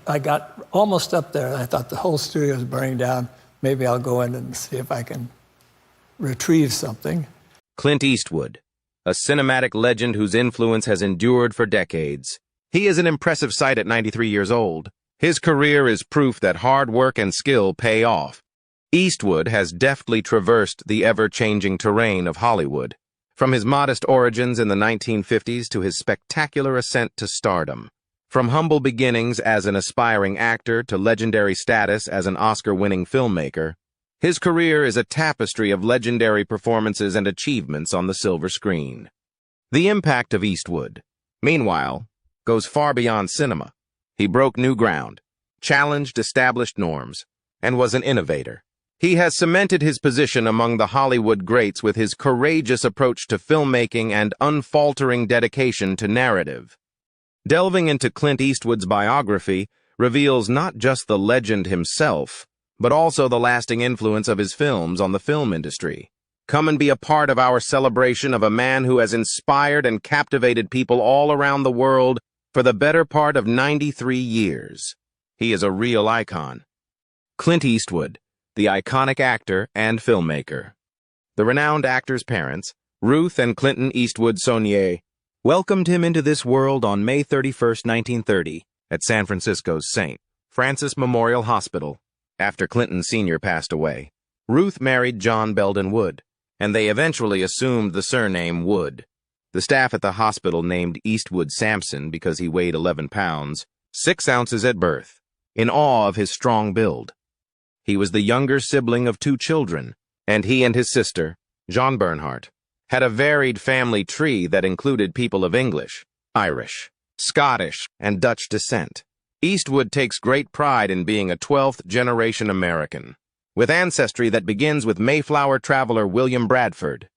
I got almost up there. I thought the whole studio was burning down. Maybe I'll go in and see if I can retrieve something. Clint Eastwood, a cinematic legend whose influence has endured for decades. He is an impressive sight at 93 years old. His career is proof that hard work and skill pay off. Eastwood has deftly traversed the ever-changing terrain of Hollywood, from his modest origins in the 1950s to his spectacular ascent to stardom. From humble beginnings as an aspiring actor to legendary status as an Oscar-winning filmmaker, his career is a tapestry of legendary performances and achievements on the silver screen. The impact of Eastwood, meanwhile, goes far beyond cinema. He broke new ground, challenged established norms, and was an innovator. He has cemented his position among the Hollywood greats with his courageous approach to filmmaking and unfaltering dedication to narrative. Delving into Clint Eastwood's biography reveals not just the legend himself, but also the lasting influence of his films on the film industry. Come and be a part of our celebration of a man who has inspired and captivated people all around the world for the better part of 93 years. He is a real icon. Clint Eastwood, the iconic actor and filmmaker. The renowned actor's parents, Ruth and Clinton Eastwood Saunier, welcomed him into this world on May 31, 1930, at San Francisco's St. Francis Memorial Hospital. After Clinton Sr. passed away, Ruth married John Belden Wood, and they eventually assumed the surname Wood. The staff at the hospital named Eastwood Sampson because he weighed 11 pounds, 6 ounces at birth, in awe of his strong build. He was the younger sibling of 2 children, and he and his sister, Jean Bernhardt, had a varied family tree that included people of English, Irish, Scottish, and Dutch descent. Eastwood takes great pride in being a 12th-generation American, with ancestry that begins with Mayflower traveler William Bradford.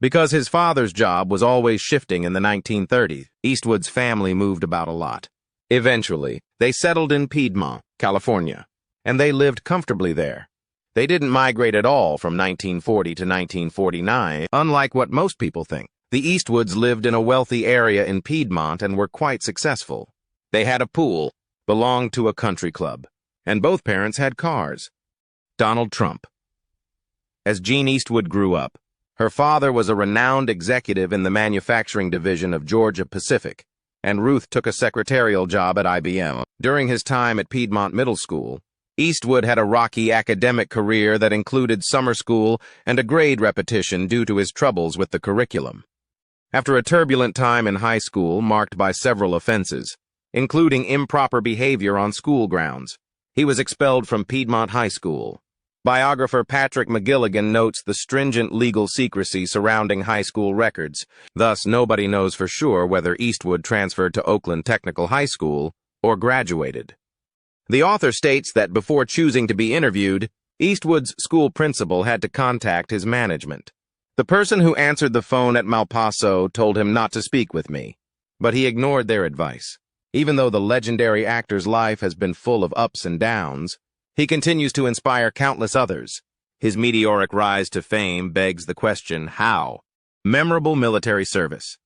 Because his father's job was always shifting in the 1930s, Eastwood's family moved about a lot. Eventually, they settled in Piedmont, California, and they lived comfortably there. They didn't migrate at all from 1940 to 1949, unlike what most people think. The Eastwoods lived in a wealthy area in Piedmont and were quite successful. They had a pool, belonged to a country club, and both parents had cars. Donald Trump. As Jean Eastwood grew up, her father was a renowned executive in the manufacturing division of Georgia Pacific, and Ruth took a secretarial job at IBM. During his time at Piedmont Middle School, Eastwood had a rocky academic career that included summer school and a grade repetition due to his troubles with the curriculum. After a turbulent time in high school marked by several offenses, including improper behavior on school grounds, he was expelled from Piedmont High School. Biographer Patrick McGilligan notes the stringent legal secrecy surrounding high school records, thus nobody knows for sure whether Eastwood transferred to Oakland Technical High School or graduated. The author states that before choosing to be interviewed, Eastwood's school principal had to contact his management. The person who answered the phone at Malpaso told him not to speak with me, but he ignored their advice. Even though the legendary actor's life has been full of ups and downs, he continues to inspire countless others. His meteoric rise to fame begs the question, how? Memorable military service.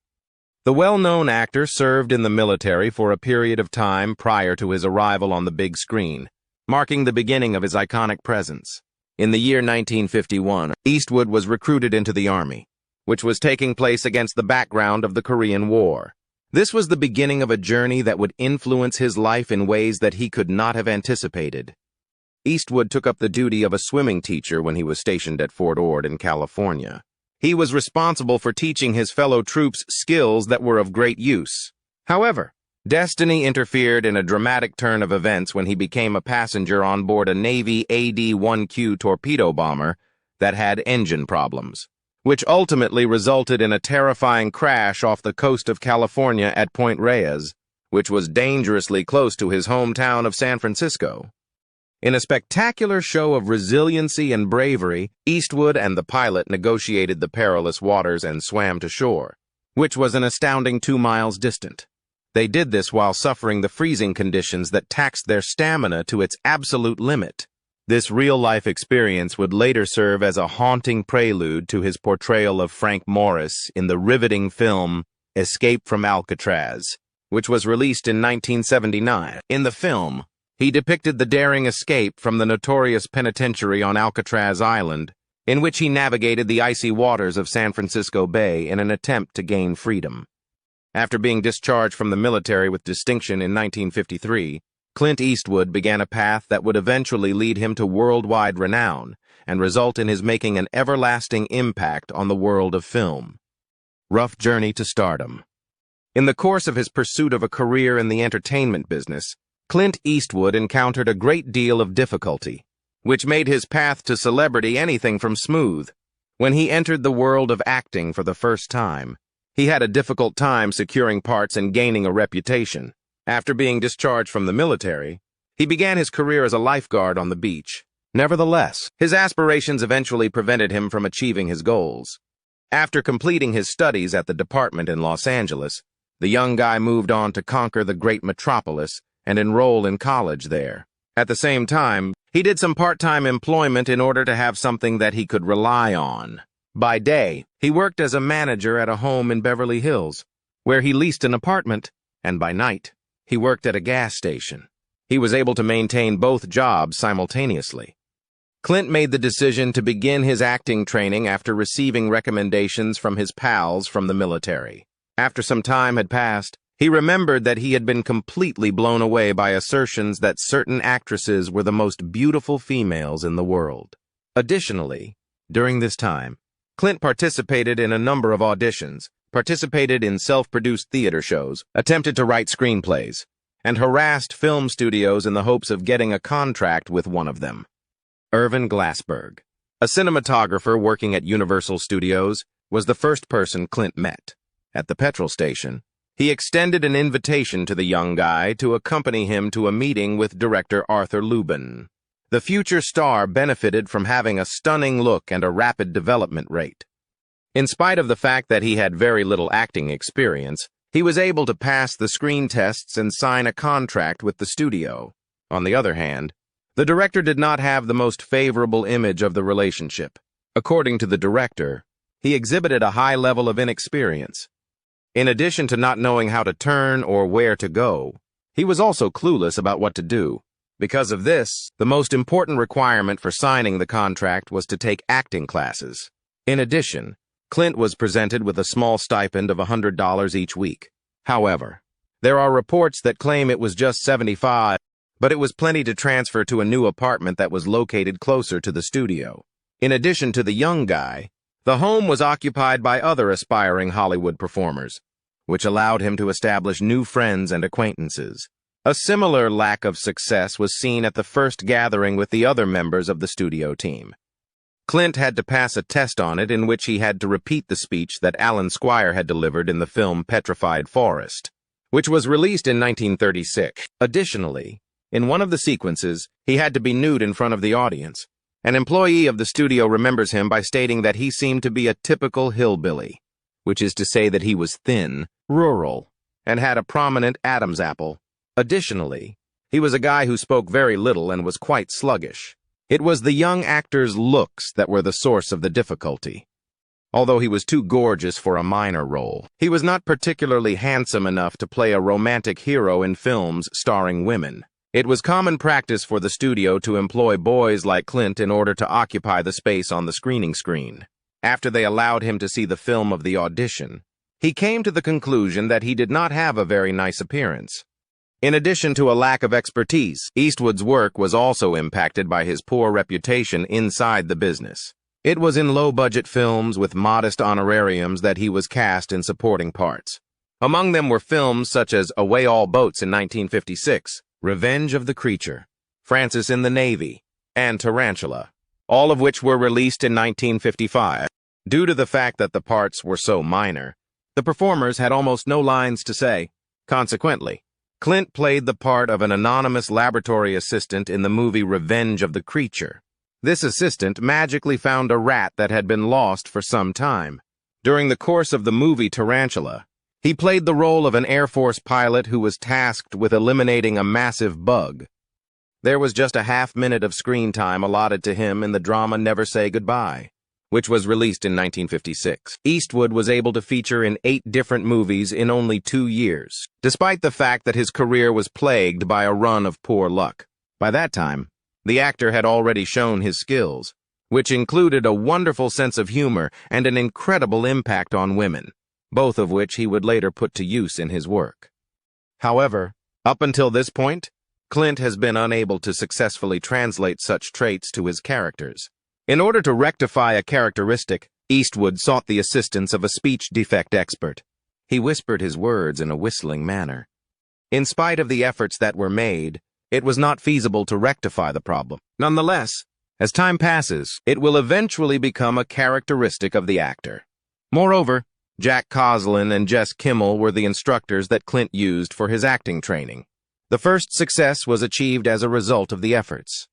The well-known actor served in the military for a period of time prior to his arrival on the big screen, marking the beginning of his iconic presence. In the year 1951, Eastwood was recruited into the Army, which was taking place against the background of the Korean War. This was the beginning of a journey that would influence his life in ways that he could not have anticipated. Eastwood took up the duty of a swimming teacher when he was stationed at Fort Ord in California. He was responsible for teaching his fellow troops skills that were of great use. However, destiny interfered in a dramatic turn of events when he became a passenger on board a Navy AD-1Q torpedo bomber that had engine problems, which ultimately resulted in a terrifying crash off the coast of California at Point Reyes, which was dangerously close to his hometown of San Francisco. In a spectacular show of resiliency and bravery, Eastwood and the pilot negotiated the perilous waters and swam to shore, which was an astounding 2 miles distant. They did this while suffering the freezing conditions that taxed their stamina to its absolute limit. This real-life experience would later serve as a haunting prelude to his portrayal of Frank Morris in the riveting film Escape from Alcatraz. which was released in 1979. In the film, he depicted the daring escape from the notorious penitentiary on Alcatraz Island, in which he navigated the icy waters of San Francisco Bay in an attempt to gain freedom. After being discharged from the military with distinction in 1953, Clint Eastwood began a path that would eventually lead him to worldwide renown and result in his making an everlasting impact on the world of film. Rough journey to stardom. In the course of his pursuit of a career in the entertainment business, Clint Eastwood encountered a great deal of difficulty, which made his path to celebrity anything from smooth. When he entered the world of acting for the first time, he had a difficult time securing parts and gaining a reputation. After being discharged from the military, he began his career as a lifeguard on the beach. Nevertheless, his aspirations eventually prevented him from achieving his goals. After completing his studies at the department in Los Angeles, the young guy moved on to conquer the great metropolis and enroll in college there. At the same time, he did some part-time employment in order to have something that he could rely on. By day, he worked as a manager at a home in Beverly Hills, where he leased an apartment, and by night, he worked at a gas station. He was able to maintain both jobs simultaneously. Clint made the decision to begin his acting training after receiving recommendations from his pals from the military. After some time had passed, he remembered that he had been completely blown away by assertions that certain actresses were the most beautiful females in the world. Additionally, during this time, Clint participated in a number of auditions, participated in self-produced theater shows, attempted to write screenplays, and harassed film studios in the hopes of getting a contract with one of them. Irvin Glassberg, a cinematographer working at Universal Studios, was the first person Clint met. At the petrol station, he extended an invitation to the young guy to accompany him to a meeting with director Arthur Lubin. The future star benefited from having a stunning look and a rapid development rate. In spite of the fact that he had very little acting experience, he was able to pass the screen tests and sign a contract with the studio. On the other hand, the director did not have the most favorable image of the relationship. According to the director, he exhibited a high level of inexperience. In addition to not knowing how to turn or where to go, he was also clueless about what to do. Because of this, the most important requirement for signing the contract was to take acting classes. In addition, Clint was presented with a small stipend of $100 each week. However, there are reports that claim it was just $75, but it was plenty to transfer to a new apartment that was located closer to the studio. In addition to the young guy, the home was occupied by other aspiring Hollywood performers, which allowed him to establish new friends and acquaintances. A similar lack of success was seen at the first gathering with the other members of the studio team. Clint had to pass a test on it in which he had to repeat the speech that Alan Squire had delivered in the film Petrified Forest, which was released in 1936. Additionally, in one of the sequences, he had to be nude in front of the audience. An employee of the studio remembers him by stating that he seemed to be a typical hillbilly, which is to say that he was thin, rural, and had a prominent Adam's apple. Additionally, he was a guy who spoke very little and was quite sluggish. It was the young actor's looks that were the source of the difficulty. Although he was too gorgeous for a minor role, he was not particularly handsome enough to play a romantic hero in films starring women. It was common practice for the studio to employ boys like Clint in order to occupy the space on the screening screen. After they allowed him to see the film of the audition, he came to the conclusion that he did not have a very nice appearance. In addition to a lack of expertise, Eastwood's work was also impacted by his poor reputation inside the business. It was in low-budget films with modest honorariums that he was cast in supporting parts. Among them were films such as Away All Boats in 1956, Revenge of the Creature, Francis in the Navy, and Tarantula, all of which were released in 1955. Due to the fact that the parts were so minor, the performers had almost no lines to say. Consequently, Clint played the part of an anonymous laboratory assistant in the movie Revenge of the Creature. This assistant magically found a rat that had been lost for some time. During the course of the movie Tarantula, he played the role of an Air Force pilot who was tasked with eliminating a massive bug. There was just a half-minute of screen time allotted to him in the drama Never Say Goodbye. which was released in 1956. Eastwood was able to feature in 8 different movies in only 2 years, despite the fact that his career was plagued by a run of poor luck. By that time, the actor had already shown his skills, which included a wonderful sense of humor and an incredible impact on women, both of which he would later put to use in his work. However, up until this point, Clint has been unable to successfully translate such traits to his characters. In order to rectify a characteristic, Eastwood sought the assistance of a speech defect expert. He whispered his words in a whistling manner. In spite of the efforts that were made, it was not feasible to rectify the problem. Nonetheless, as time passes, it will eventually become a characteristic of the actor. Moreover, Jack Coslin and Jess Kimmel were the instructors that Clint used for his acting training. The first success was achieved as a result of the efforts.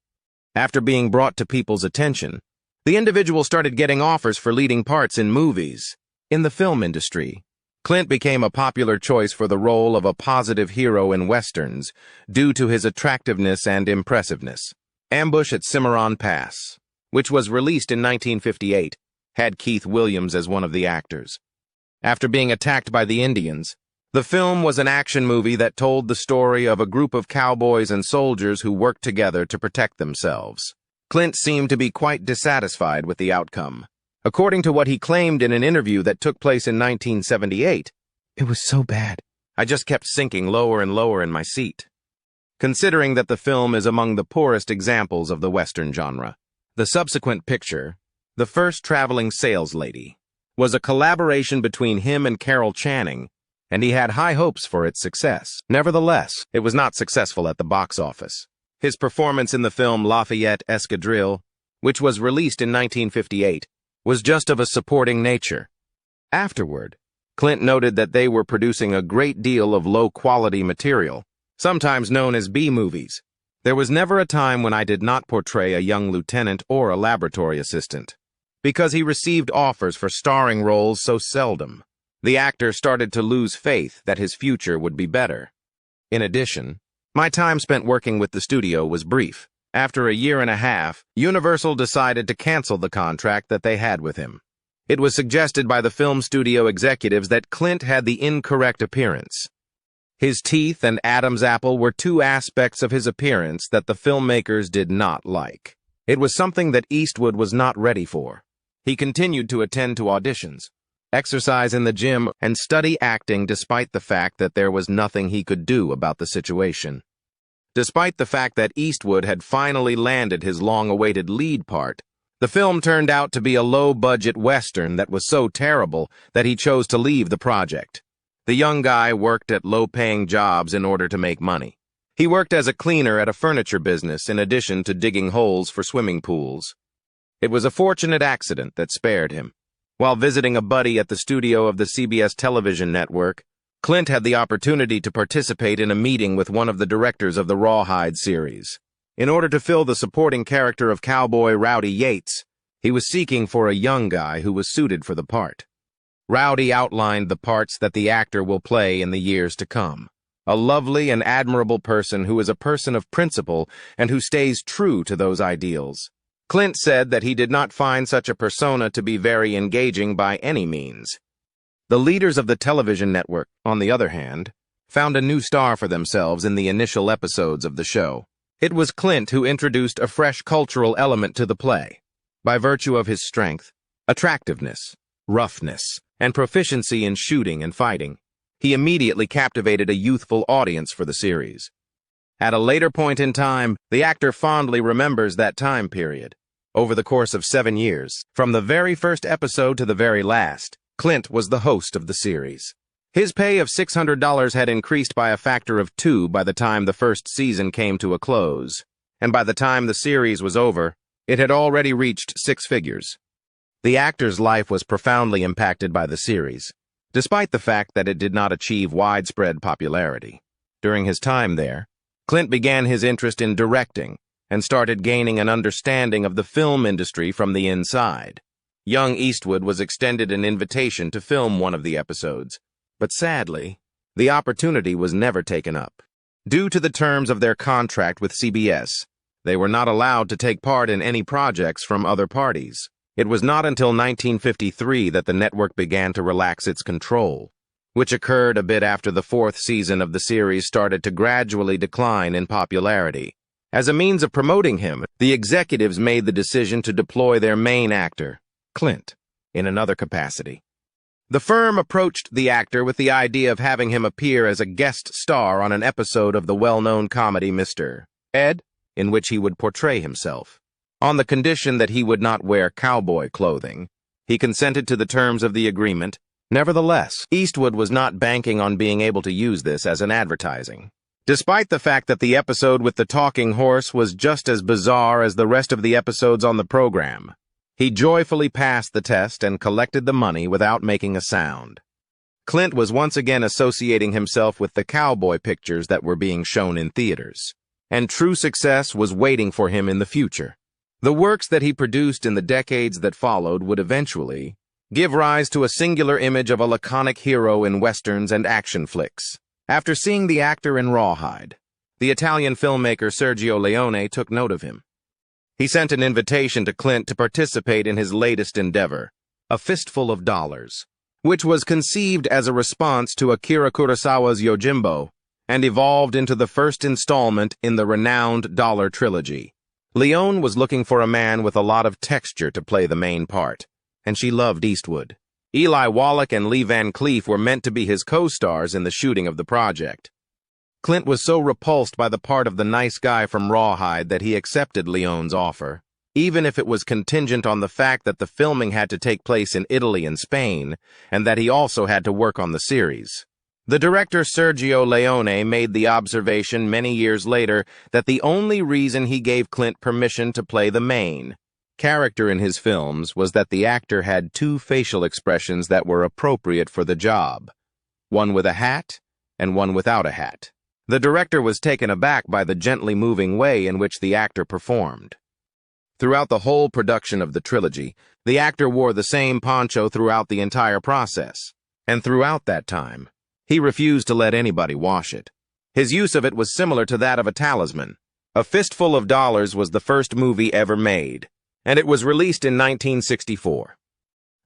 After being brought to people's attention, the individual started getting offers for leading parts in movies. In the film industry, Clint became a popular choice for the role of a positive hero in westerns due to his attractiveness and impressiveness. Ambush at Cimarron Pass, which was released in 1958, had Keith Williams as one of the actors. After being attacked by the Indians, the film was an action movie that told the story of a group of cowboys and soldiers who worked together to protect themselves. Clint seemed to be quite dissatisfied with the outcome. According to what he claimed in an interview that took place in 1978, "It was so bad. I just kept sinking lower and lower in my seat." Considering that the film is among the poorest examples of the Western genre, the subsequent picture, The First Traveling Saleslady, was a collaboration between him and Carol Channing, and he had high hopes for its success. Nevertheless, it was not successful at the box office. His performance in the film Lafayette Escadrille, which was released in 1958, was just of a supporting nature. Afterward, Clint noted that they were producing a great deal of low-quality material, sometimes known as B-movies. "There was never a time when I did not portray a young lieutenant or a laboratory assistant, because he received offers for starring roles so seldom. The actor started to lose faith that his future would be better. In addition, my time spent working with the studio was brief. After a year and a half, Universal decided to cancel the contract that they had with him. It was suggested by the film studio executives that Clint had the incorrect appearance. His teeth and Adam's apple were 2 aspects of his appearance that the filmmakers did not like. It was something that Eastwood was not ready for. He continued to attend to auditions, exercise in the gym, and study acting despite the fact that there was nothing he could do about the situation. Despite the fact that Eastwood had finally landed his long-awaited lead part, the film turned out to be a low-budget Western that was so terrible that he chose to leave the project. The young guy worked at low-paying jobs in order to make money. He worked as a cleaner at a furniture business in addition to digging holes for swimming pools. It was a fortunate accident that spared him. While visiting a buddy at the studio of the CBS television network, Clint had the opportunity to participate in a meeting with one of the directors of the Rawhide series. In order to fill the supporting character of cowboy Rowdy Yates, he was seeking for a young guy who was suited for the part. Rowdy outlined the parts that the actor will play in the years to come. A lovely and admirable person who is a person of principle and who stays true to those ideals. Clint said that he did not find such a persona to be very engaging by any means. The leaders of the television network, on the other hand, found a new star for themselves in the initial episodes of the show. It was Clint who introduced a fresh cultural element to the play. By virtue of his strength, attractiveness, roughness, and proficiency in shooting and fighting, he immediately captivated a youthful audience for the series. At a later point in time, the actor fondly remembers that time period. Over the course of 7 years, from the very first episode to the very last, Clint was the host of the series. His pay of $600 had increased by a factor of 2 by the time the first season came to a close, and by the time the series was over, it had already reached 6 figures. The actor's life was profoundly impacted by the series, despite the fact that it did not achieve widespread popularity. During his time there, Clint began his interest in directing and started gaining an understanding of the film industry from the inside. Young Eastwood was extended an invitation to film one of the episodes, but sadly, the opportunity was never taken up. Due to the terms of their contract with CBS, they were not allowed to take part in any projects from other parties. It was not until 1953 that the network began to relax its control, which occurred a bit after the fourth season of the series started to gradually decline in popularity. As a means of promoting him, the executives made the decision to deploy their main actor, Clint, in another capacity. The firm approached the actor with the idea of having him appear as a guest star on an episode of the well-known comedy Mr. Ed, in which he would portray himself. On the condition that he would not wear cowboy clothing, he consented to the terms of the agreement. Nevertheless, Eastwood was not banking on being able to use this as an advertising. Despite the fact that the episode with the talking horse was just as bizarre as the rest of the episodes on the program, he joyfully passed the test and collected the money without making a sound. Clint was once again associating himself with the cowboy pictures that were being shown in theaters, and true success was waiting for him in the future. The works that he produced in the decades that followed would eventually give rise to a singular image of a laconic hero in westerns and action flicks. After seeing the actor in Rawhide, the Italian filmmaker Sergio Leone took note of him. He sent an invitation to Clint to participate in his latest endeavor, A Fistful of Dollars, which was conceived as a response to Akira Kurosawa's Yojimbo and evolved into the first installment in the renowned Dollar Trilogy. Leone was looking for a man with a lot of texture to play the main part, and she loved Eastwood. Eli Wallach and Lee Van Cleef were meant to be his co-stars in the shooting of the project. Clint was so repulsed by the part of the nice guy from Rawhide that he accepted Leone's offer, even if it was contingent on the fact that the filming had to take place in Italy and Spain, and that he also had to work on the series. The director Sergio Leone made the observation many years later that the only reason he gave Clint permission to play the main character in his films was that the actor had two facial expressions that were appropriate for the job, one with a hat and one without a hat. The director was taken aback by the gently moving way in which the actor performed. Throughout the whole production of the trilogy, the actor wore the same poncho throughout the entire process, and throughout that time, he refused to let anybody wash it. His use of it was similar to that of a talisman. A Fistful of Dollars was the first movie ever made, and it was released in 1964.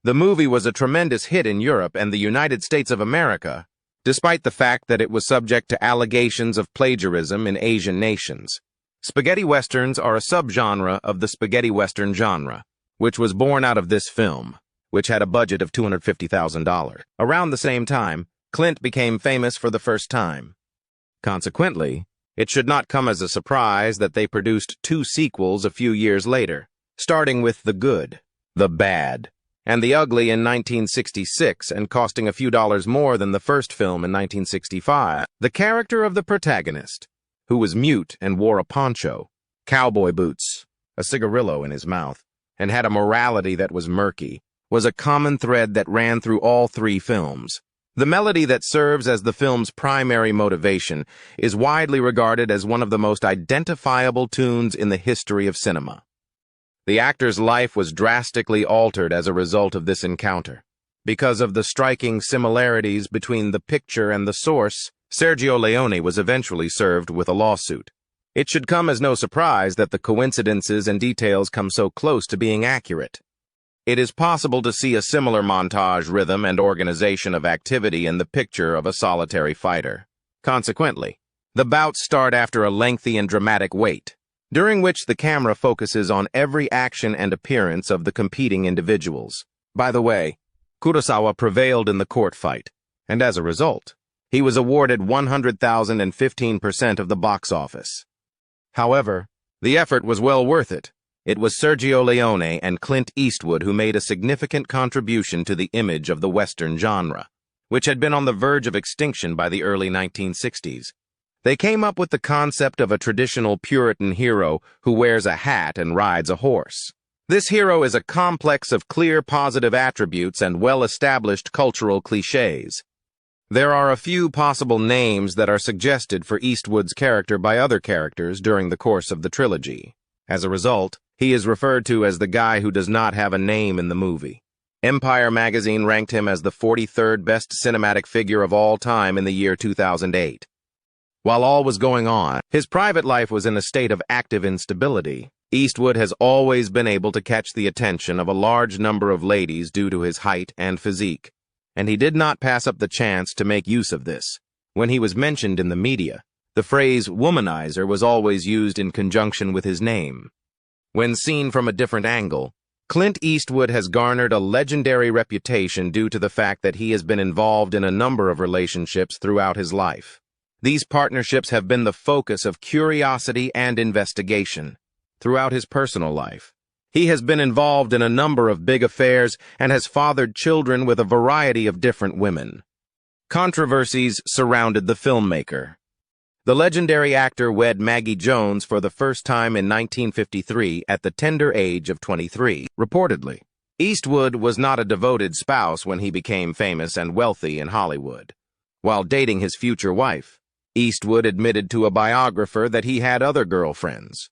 The movie was a tremendous hit in Europe and the United States of America, despite the fact that it was subject to allegations of plagiarism in Asian nations. Spaghetti westerns are a subgenre of the spaghetti western genre, which was born out of this film, which had a budget of $250,000. Around the same time, Clint became famous for the first time. Consequently, it should not come as a surprise that they produced two sequels a few years later, starting with The Good, The Bad, and The Ugly in 1966 and costing a few dollars more than the first film in 1965. The character of the protagonist, who was mute and wore a poncho, cowboy boots, a cigarillo in his mouth, and had a morality that was murky, was a common thread that ran through all three films. The melody that serves as the film's primary motivation is widely regarded as one of the most identifiable tunes in the history of cinema. The actor's life was drastically altered as a result of this encounter. Because of the striking similarities between the picture and the source, Sergio Leone was eventually served with a lawsuit. It should come as no surprise that the coincidences and details come so close to being accurate. It is possible to see a similar montage rhythm and organization of activity in the picture of a solitary fighter. Consequently, the bouts start after a lengthy and dramatic wait, during which the camera focuses on every action and appearance of the competing individuals. By the way, Kurosawa prevailed in the court fight, and as a result, he was awarded $100,000 and 15% of the box office. However, the effort was well worth it. It was Sergio Leone and Clint Eastwood who made a significant contribution to the image of the Western genre, which had been on the verge of extinction by the early 1960s. They came up with the concept of a traditional Puritan hero who wears a hat and rides a horse. This hero is a complex of clear positive attributes and well-established cultural cliches. There are a few possible names that are suggested for Eastwood's character by other characters during the course of the trilogy. As a result, he is referred to as the guy who does not have a name in the movie. Empire magazine ranked him as the 43rd best cinematic figure of all time in the year 2008. While all was going on, his private life was in a state of active instability. Eastwood has always been able to catch the attention of a large number of ladies due to his height and physique, and he did not pass up the chance to make use of this. When he was mentioned in the media, the phrase womanizer was always used in conjunction with his name. When seen from a different angle, Clint Eastwood has garnered a legendary reputation due to the fact that he has been involved in a number of relationships throughout his life. These partnerships have been the focus of curiosity and investigation. Throughout his personal life, he has been involved in a number of big affairs and has fathered children with a variety of different women. Controversies surrounded the filmmaker. The legendary actor wed Maggie Jones for the first time in 1953 at the tender age of 23. Reportedly, Eastwood was not a devoted spouse when he became famous and wealthy in Hollywood. While dating his future wife, Eastwood admitted to a biographer that he had other girlfriends.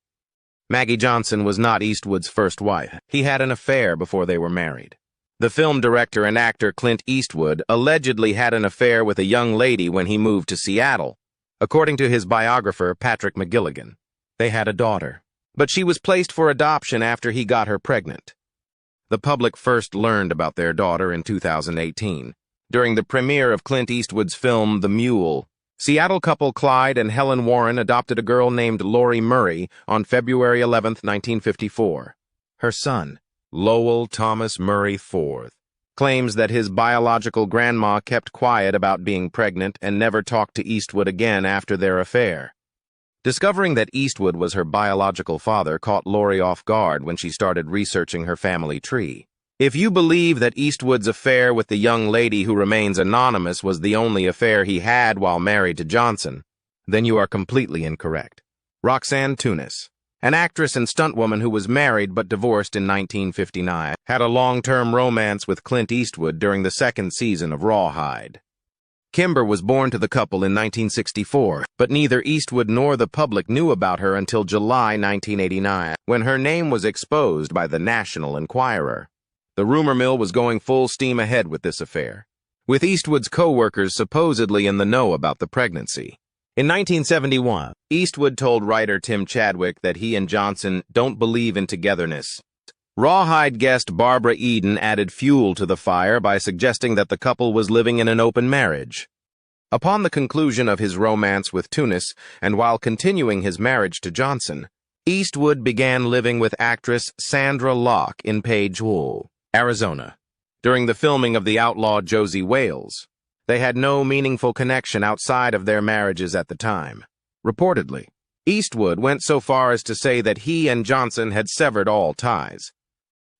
Maggie Johnson was not Eastwood's first wife. He had an affair before they were married. The film director and actor Clint Eastwood allegedly had an affair with a young lady when he moved to Seattle. According to his biographer, Patrick McGilligan, they had a daughter, but she was placed for adoption after he got her pregnant. The public first learned about their daughter in 2018. During the premiere of Clint Eastwood's film The Mule, Seattle couple Clyde and Helen Warren adopted a girl named Lori Murray on February 11, 1954. Her son, Lowell Thomas Murray IV, claims that his biological grandma kept quiet about being pregnant and never talked to Eastwood again after their affair. Discovering that Eastwood was her biological father caught Lori off guard when she started researching her family tree. If you believe that Eastwood's affair with the young lady who remains anonymous was the only affair he had while married to Johnson, then you are completely incorrect. Roxanne Tunis, an actress and stuntwoman who was married but divorced in 1959, had a long-term romance with Clint Eastwood during the second season of Rawhide. Kimber was born to the couple in 1964, but neither Eastwood nor the public knew about her until July 1989, when her name was exposed by the National Enquirer. The rumor mill was going full steam ahead with this affair, with Eastwood's co-workers supposedly in the know about the pregnancy. In 1971, Eastwood told writer Tim Chadwick that he and Johnson don't believe in togetherness. Rawhide guest Barbara Eden added fuel to the fire by suggesting that the couple was living in an open marriage. Upon the conclusion of his romance with Tunis, and while continuing his marriage to Johnson, Eastwood began living with actress Sandra Locke in Page Wool, Arizona. During the filming of The Outlaw Josie Wales, they had no meaningful connection outside of their marriages at the time. Reportedly, Eastwood went so far as to say that he and Johnson had severed all ties.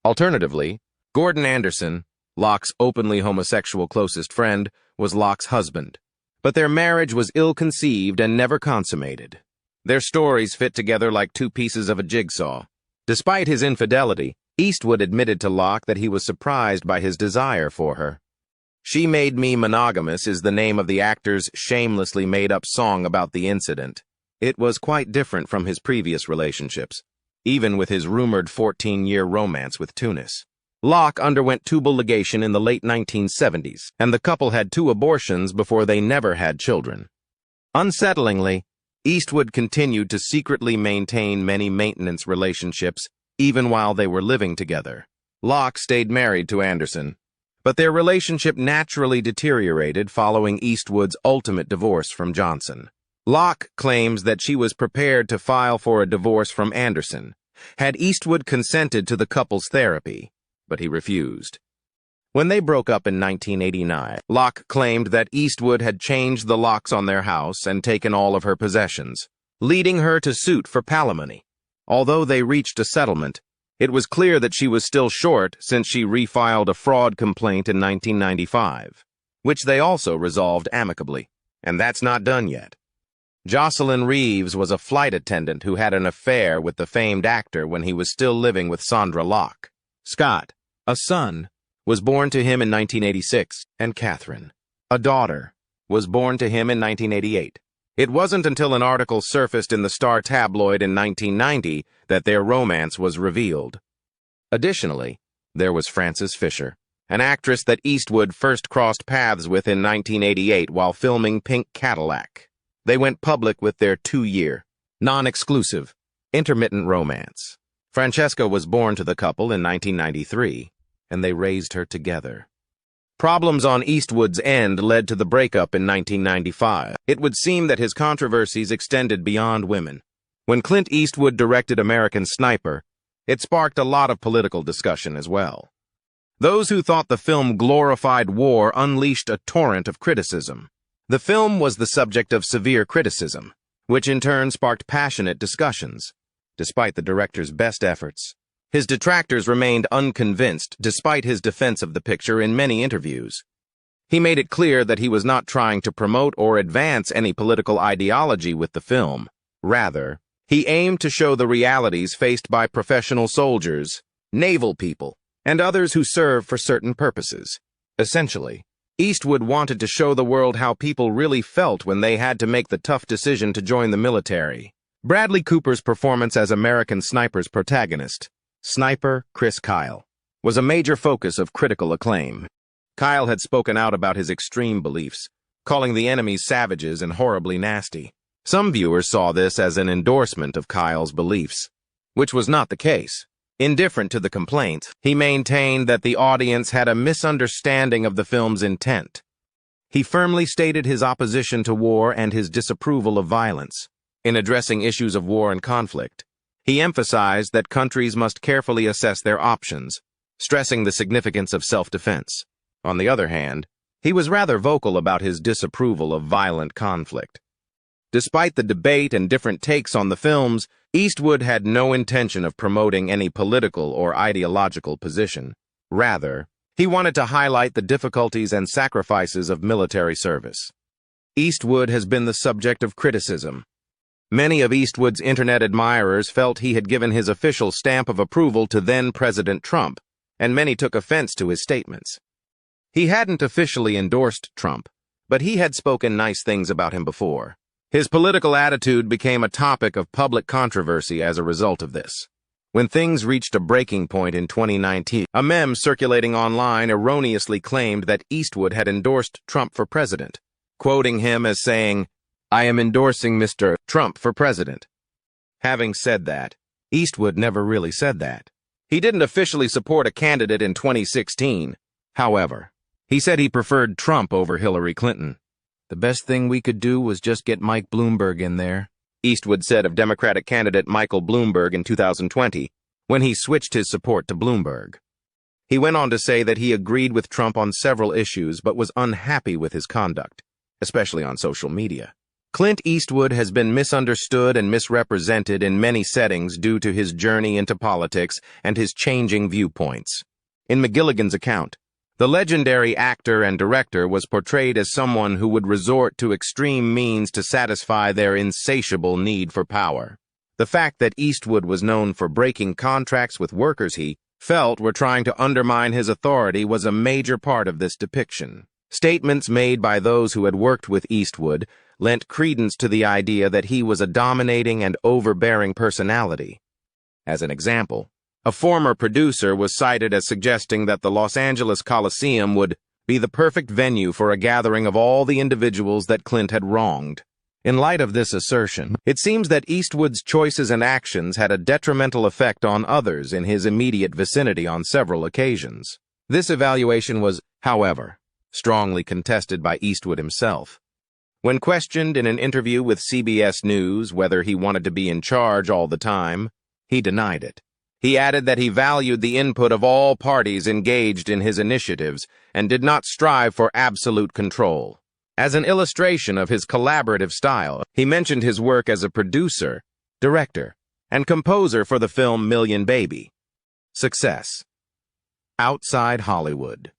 Alternatively, Gordon Anderson, Locke's openly homosexual closest friend, was Locke's husband, but their marriage was ill-conceived and never consummated. Their stories fit together like two pieces of a jigsaw. Despite his infidelity, Eastwood admitted to Locke that he was surprised by his desire for her. She Made Me Monogamous is the name of the actor's shamelessly made-up song about the incident. It was quite different from his previous relationships, even with his rumored 14-year romance with Tunis. Locke underwent tubal ligation in the late 1970s, and the couple had 2 abortions before they never had children. Unsettlingly, Eastwood continued to secretly maintain many maintenance relationships even while they were living together. Locke stayed married to Anderson, but their relationship naturally deteriorated following Eastwood's ultimate divorce from Johnson. Locke claims that she was prepared to file for a divorce from Anderson had Eastwood consented to the couple's therapy, but he refused. When they broke up in 1989, Locke claimed that Eastwood had changed the locks on their house and taken all of her possessions, leading her to suit for palimony. Although they reached a settlement, it was clear that she was still short since she refiled a fraud complaint in 1995, which they also resolved amicably. And that's not done yet. Jocelyn Reeves was a flight attendant who had an affair with the famed actor when he was still living with Sandra Locke. Scott, a son, was born to him in 1986, and Catherine, a daughter, was born to him in 1988. It wasn't until an article surfaced in the Star tabloid in 1990 that their romance was revealed. Additionally, there was Frances Fisher, an actress that Eastwood first crossed paths with in 1988 while filming Pink Cadillac. They went public with their 2-year, non-exclusive, intermittent romance. Francesca was born to the couple in 1993, and they raised her together. Problems on Eastwood's end led to the breakup in 1995. It would seem that his controversies extended beyond women. When Clint Eastwood directed American Sniper, it sparked a lot of political discussion as well. Those who thought the film glorified war unleashed a torrent of criticism. The film was the subject of severe criticism, which in turn sparked passionate discussions. Despite the director's best efforts, his detractors remained unconvinced despite his defense of the picture in many interviews. He made it clear that he was not trying to promote or advance any political ideology with the film. Rather, he aimed to show the realities faced by professional soldiers, naval people, and others who serve for certain purposes. Essentially, Eastwood wanted to show the world how people really felt when they had to make the tough decision to join the military. Bradley Cooper's performance as American Sniper's protagonist, Sniper Chris Kyle, was a major focus of critical acclaim. Kyle had spoken out about his extreme beliefs, calling the enemies savages and horribly nasty. Some viewers saw this as an endorsement of Kyle's beliefs, which was not the case. Indifferent to the complaint, he maintained that the audience had a misunderstanding of the film's intent. He firmly stated his opposition to war and his disapproval of violence. In addressing issues of war and conflict, he emphasized that countries must carefully assess their options, stressing the significance of self-defense. On the other hand, he was rather vocal about his disapproval of violent conflict. Despite the debate and different takes on the films, Eastwood had no intention of promoting any political or ideological position. Rather, he wanted to highlight the difficulties and sacrifices of military service. Eastwood has been the subject of criticism. Many of Eastwood's internet admirers felt he had given his official stamp of approval to then-President Trump, and many took offense to his statements. He hadn't officially endorsed Trump, but he had spoken nice things about him before. His political attitude became a topic of public controversy as a result of this. When things reached a breaking point in 2019, a meme circulating online erroneously claimed that Eastwood had endorsed Trump for president, quoting him as saying, "I am endorsing Mr. Trump for president." Having said that, Eastwood never really said that. He didn't officially support a candidate in 2016. However, he said he preferred Trump over Hillary Clinton. "The best thing we could do was just get Mike Bloomberg in there," Eastwood said of Democratic candidate Michael Bloomberg in 2020, when he switched his support to Bloomberg. He went on to say that he agreed with Trump on several issues but was unhappy with his conduct, especially on social media. Clint Eastwood has been misunderstood and misrepresented in many settings due to his journey into politics and his changing viewpoints. In McGilligan's account, the legendary actor and director was portrayed as someone who would resort to extreme means to satisfy their insatiable need for power. The fact that Eastwood was known for breaking contracts with workers he felt were trying to undermine his authority was a major part of this depiction. Statements made by those who had worked with Eastwood lent credence to the idea that he was a dominating and overbearing personality. As an example, a former producer was cited as suggesting that the Los Angeles Coliseum would be the perfect venue for a gathering of all the individuals that Clint had wronged. In light of this assertion, it seems that Eastwood's choices and actions had a detrimental effect on others in his immediate vicinity on several occasions. This evaluation was, however, strongly contested by Eastwood himself. When questioned in an interview with CBS News whether he wanted to be in charge all the time, he denied it. He added that he valued the input of all parties engaged in his initiatives and did not strive for absolute control. As an illustration of his collaborative style, he mentioned his work as a producer, director, and composer for the film Million Baby. Success. Outside Hollywood.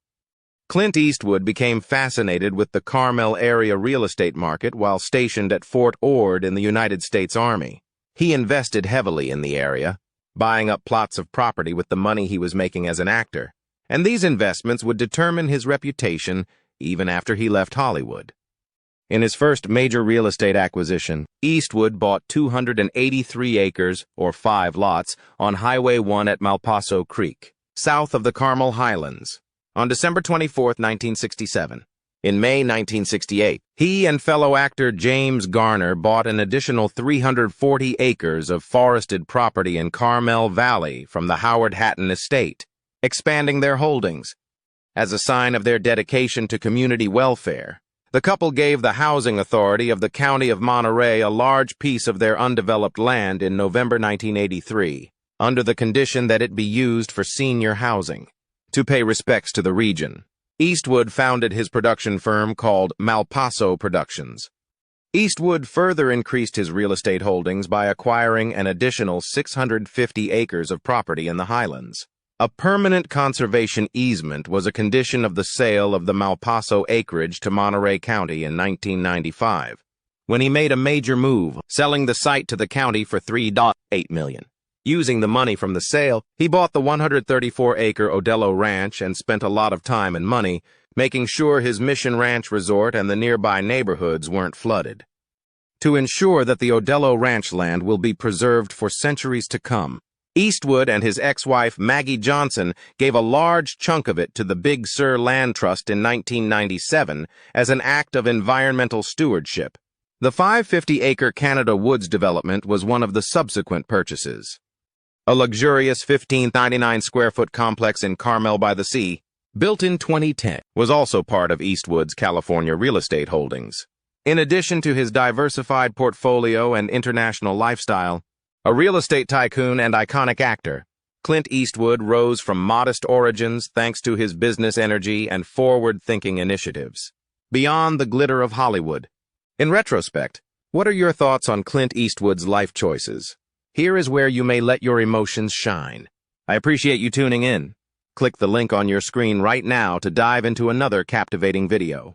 Clint Eastwood became fascinated with the Carmel area real estate market while stationed at Fort Ord in the United States Army. He invested heavily in the area, buying up plots of property with the money he was making as an actor, and these investments would determine his reputation even after he left Hollywood. In his first major real estate acquisition, Eastwood bought 283 acres, or 5 lots, on Highway 1 at Malpaso Creek, south of the Carmel Highlands, on December 24, 1967. In May 1968, he and fellow actor James Garner bought an additional 340 acres of forested property in Carmel Valley from the Howard Hatton estate, expanding their holdings. As a sign of their dedication to community welfare, the couple gave the Housing Authority of the County of Monterey a large piece of their undeveloped land in November 1983, under the condition that it be used for senior housing. To pay respects to the region, Eastwood founded his production firm called Malpaso Productions. Eastwood further increased his real estate holdings by acquiring an additional 650 acres of property in the Highlands. A permanent conservation easement was a condition of the sale of the Malpaso acreage to Monterey County in 1995, when he made a major move, selling the site to the county for $3.8 million. Using the money from the sale, he bought the 134-acre Odello Ranch and spent a lot of time and money making sure his Mission Ranch resort and the nearby neighborhoods weren't flooded. To ensure that the Odello Ranch land will be preserved for centuries to come, Eastwood and his ex-wife Maggie Johnson gave a large chunk of it to the Big Sur Land Trust in 1997 as an act of environmental stewardship. The 550-acre Canada Woods development was one of the subsequent purchases. A luxurious 1,599-square-foot complex in Carmel by the Sea, built in 2010, was also part of Eastwood's California real estate holdings. In addition to his diversified portfolio and international lifestyle, a real estate tycoon and iconic actor, Clint Eastwood rose from modest origins thanks to his business energy and forward-thinking initiatives. Beyond the glitter of Hollywood. In retrospect, what are your thoughts on Clint Eastwood's life choices? Here is where you may let your emotions shine. I appreciate you tuning in. Click the link on your screen right now to dive into another captivating video.